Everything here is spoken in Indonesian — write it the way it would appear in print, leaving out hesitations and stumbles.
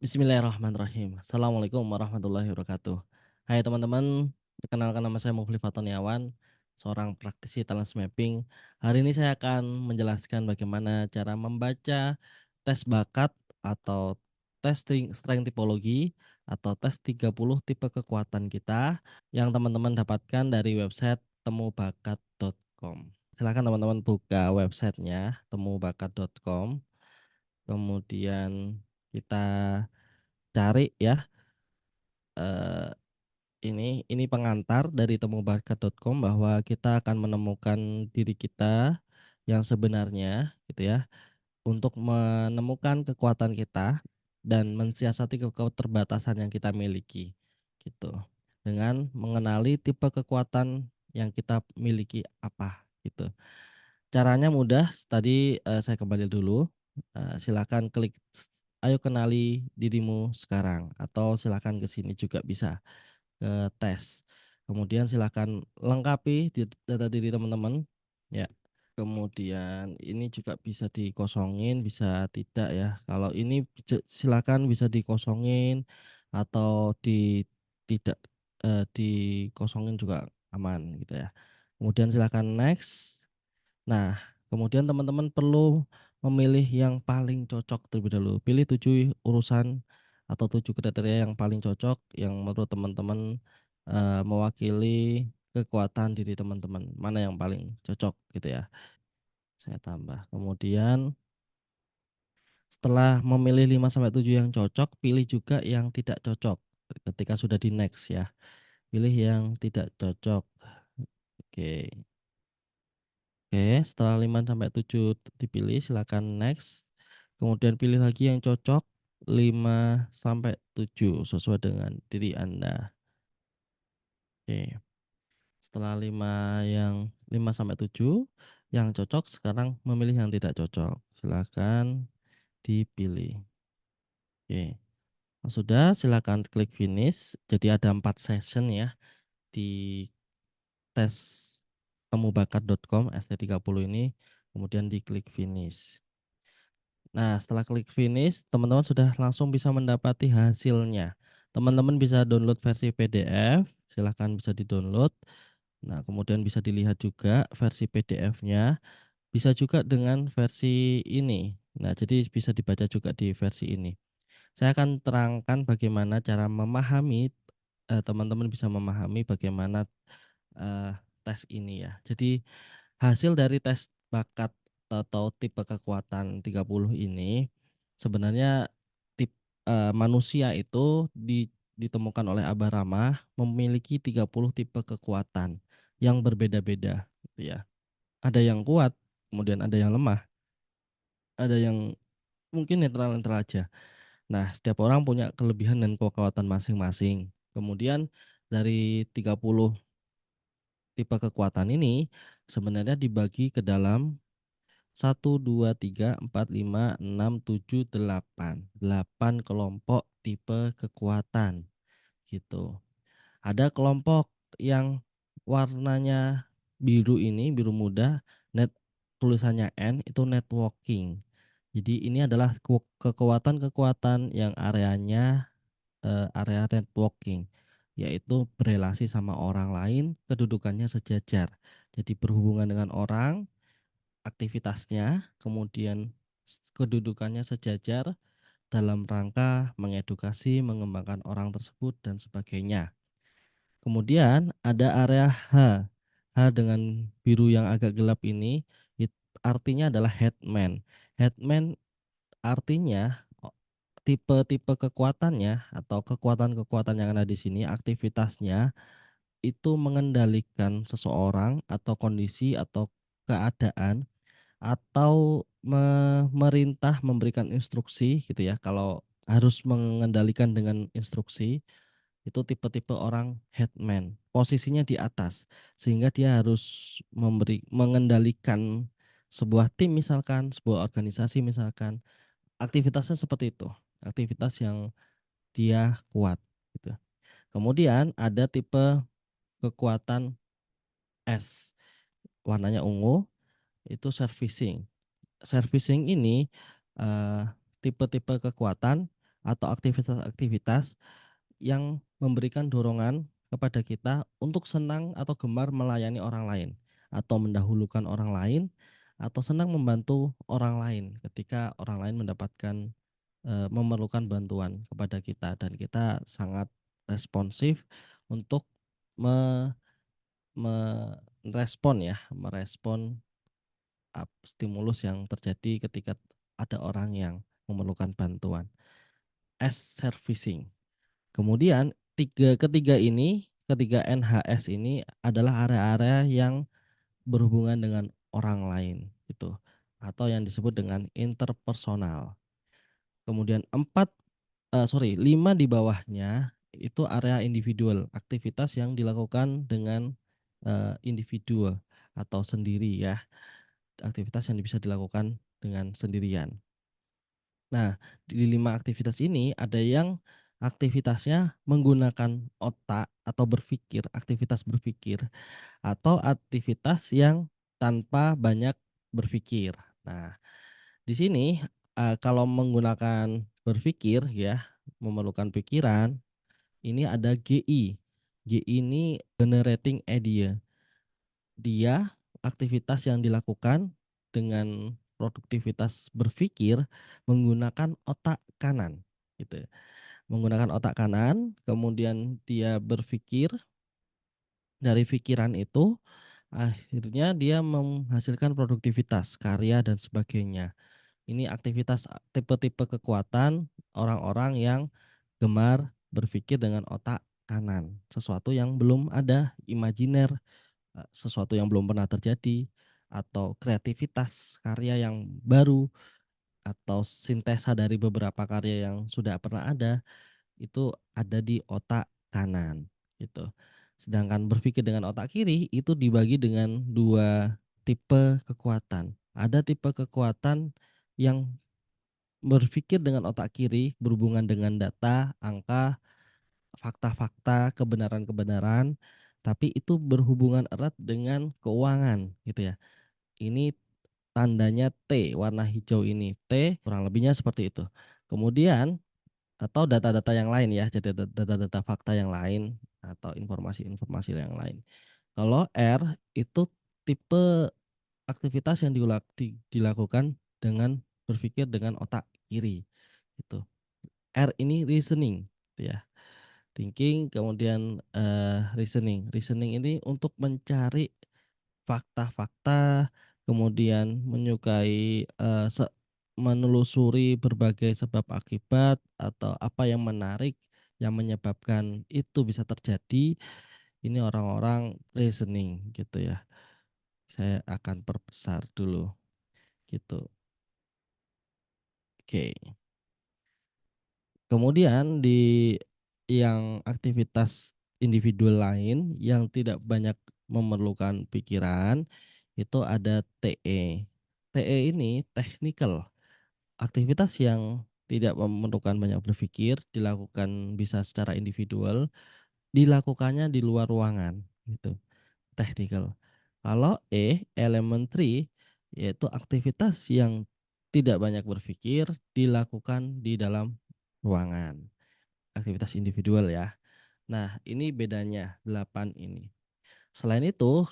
Bismillahirrahmanirrahim. Assalamualaikum warahmatullahi wabarakatuh. Hai teman-teman, perkenalkan nama saya Mufli Fatoniawan, seorang praktisi talent mapping. Hari ini saya akan menjelaskan bagaimana cara membaca tes bakat atau testing strength typology atau tes 30 tipe kekuatan kita yang teman-teman dapatkan dari website temubakat.com. Silakan teman-teman buka websitenya temubakat.com. Kemudian kita cari ya, eee, ini pengantar dari temubakat.com bahwa kita akan menemukan diri kita yang sebenarnya gitu ya, untuk menemukan kekuatan kita dan mensiasati keterbatasan yang kita miliki, gitu. Dengan mengenali tipe kekuatan yang kita miliki apa, gitu. Caranya mudah, tadi, saya kembali dulu, silakan klik "Ayo kenali dirimu sekarang" atau silakan ke sini juga bisa, ke tes. Kemudian silakan lengkapi data diri teman-teman, ya. Kemudian ini juga bisa dikosongin, bisa tidak ya. Kalau ini silakan bisa dikosongin atau tidak, dikosongin juga aman gitu ya. Kemudian silakan next. Nah, kemudian teman-teman perlu memilih yang paling cocok terlebih dahulu. Pilih 7 urusan atau 7 kriteria yang paling cocok yang menurut teman-teman, mewakili kekuatan diri teman-teman. Mana yang paling cocok gitu ya, saya tambah. Kemudian setelah memilih 5 sampai 7 yang cocok, pilih juga yang tidak cocok. Ketika sudah di next ya, pilih yang tidak cocok. Oke. Oke, setelah 5 sampai 7 dipilih, silakan next. Kemudian pilih lagi yang cocok 5 sampai 7 sesuai dengan diri Anda. Oke. Setelah 5 sampai 7 yang cocok, sekarang memilih yang tidak cocok. Silakan dipilih. Oke. Kalau sudah, silakan klik finish. Jadi ada 4 session ya di tes temubakat.com ST30 ini, kemudian diklik finish. Nah, setelah klik finish, teman-teman sudah langsung bisa mendapati hasilnya. Teman-teman bisa download versi PDF, silahkan bisa di-download. Nah, kemudian bisa dilihat juga versi PDF-nya, bisa juga dengan versi ini. Nah, jadi bisa dibaca juga di versi ini. Saya akan terangkan bagaimana cara memahami, teman-teman bisa memahami bagaimana, eee, tes ini ya. Jadi hasil dari tes bakat atau tipe kekuatan 30 ini sebenarnya manusia itu ditemukan oleh Abah Ramah memiliki 30 tipe kekuatan yang berbeda-beda gitu ya. Ada yang kuat, kemudian ada yang lemah, ada yang mungkin netral-netral aja. Nah, setiap orang punya kelebihan dan kekuatan masing-masing. Kemudian dari 30 tipe kekuatan ini sebenarnya dibagi ke dalam 1, 2, 3, 4, 5, 6, 7, 8. 8 kelompok tipe kekuatan, gitu. Ada kelompok yang warnanya biru ini, biru muda, tulisannya N, itu networking. Jadi ini adalah kekuatan-kekuatan yang areanya, area networking, yaitu berelasi sama orang lain, kedudukannya sejajar. Jadi berhubungan dengan orang, aktivitasnya, kemudian kedudukannya sejajar dalam rangka mengedukasi, mengembangkan orang tersebut dan sebagainya. Kemudian ada area H. H dengan biru yang agak gelap ini artinya adalah headman. Headman artinya tipe-tipe kekuatannya atau kekuatan-kekuatan yang ada di sini aktivitasnya itu mengendalikan seseorang atau kondisi atau keadaan atau memerintah memberikan instruksi gitu ya, kalau harus mengendalikan dengan instruksi, itu tipe-tipe orang headman, posisinya di atas, sehingga dia harus mengendalikan sebuah tim misalkan, sebuah organisasi misalkan, aktivitasnya seperti itu, aktivitas yang dia kuat gitu. Kemudian ada tipe kekuatan S, warnanya ungu, itu servicing. Servicing ini, eee, tipe-tipe kekuatan atau aktivitas-aktivitas yang memberikan dorongan kepada kita untuk senang atau gemar melayani orang lain, atau mendahulukan orang lain, atau senang membantu orang lain ketika orang lain mendapatkan, memerlukan bantuan kepada kita dan kita sangat responsif untuk me merespon ya, merespon stimulus yang terjadi ketika ada orang yang memerlukan bantuan, as servicing. Kemudian ketiga NHS ini adalah area-area yang berhubungan dengan orang lain gitu, atau yang disebut dengan interpersonal. Kemudian 5 di bawahnya itu area individual, aktivitas yang dilakukan dengan, individu atau sendiri ya, aktivitas yang bisa dilakukan dengan sendirian. Nah, di 5 aktivitas ini ada yang aktivitasnya menggunakan otak atau berpikir, aktivitas berpikir, atau aktivitas yang tanpa banyak berpikir. Nah, di sini, kalau menggunakan berpikir ya, memerlukan pikiran, ini ada GI. GI ini generating idea. Dia aktivitas yang dilakukan dengan produktivitas berpikir menggunakan otak kanan, gitu ya. Menggunakan otak kanan, kemudian dia berpikir, dari pikiran itu akhirnya dia menghasilkan produktivitas, karya dan sebagainya. Ini aktivitas tipe-tipe kekuatan orang-orang yang gemar berpikir dengan otak kanan, sesuatu yang belum ada, imajiner, sesuatu yang belum pernah terjadi, atau kreativitas karya yang baru, atau sintesa dari beberapa karya yang sudah pernah ada, itu ada di otak kanan, gitu. Sedangkan berpikir dengan otak kiri itu dibagi dengan 2 tipe kekuatan. Ada tipe kekuatan yang berpikir dengan otak kiri berhubungan dengan data, angka, fakta-fakta, kebenaran-kebenaran, tapi itu berhubungan erat dengan keuangan gitu ya. Ini tandanya T, warna hijau ini T, kurang lebihnya seperti itu. Kemudian atau data-data yang lain ya, jadi data-data fakta yang lain atau informasi-informasi yang lain. Kalau R itu tipe aktivitas yang dilakukan dengan berpikir dengan otak kiri, gitu. R ini reasoning, gitu ya. Thinking, kemudian, reasoning. Reasoning ini untuk mencari fakta-fakta, kemudian menyukai, menelusuri berbagai sebab akibat atau apa yang menarik yang menyebabkan itu bisa terjadi, ini orang-orang reasoning gitu ya. Saya akan perbesar dulu, gitu. Oke. Kemudian di yang aktivitas individual lain yang tidak banyak memerlukan pikiran, itu ada TE. TE ini technical, aktivitas yang tidak memerlukan banyak berpikir, dilakukan bisa secara individual, dilakukannya di luar ruangan, gitu, technical. Kalau elementary, yaitu aktivitas yang tidak banyak berpikir, dilakukan di dalam ruangan. Aktivitas individual ya. Nah, ini bedanya 8 ini. Selain itu,